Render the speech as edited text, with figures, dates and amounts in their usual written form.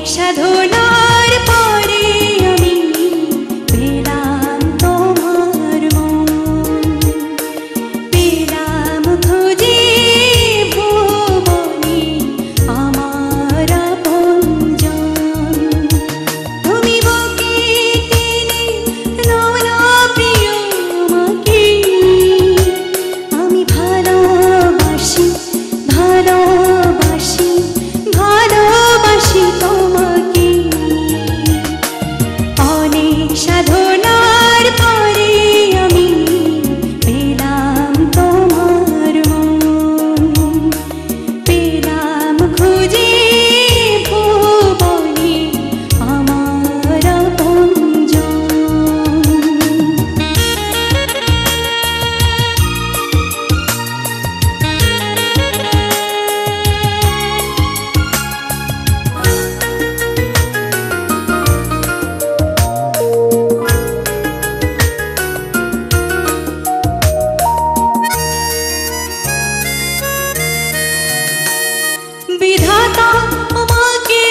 সাধনার পরে আমি পেলাম তোমার মন, পেলাম খুঁজে ভুবনে আমার আপনজন। তুমি বুকে টেনে নাও না প্রিয় আমাকে, আমি ভালোবাসি ভালোবাসি ভালোবাসি তোমাকে। অনেক সাধনার পরে আমি পেলাম তোমার মন, পেলাম খুঁজে ভুবনে আমার আপনজন। বিধাতা আমাকে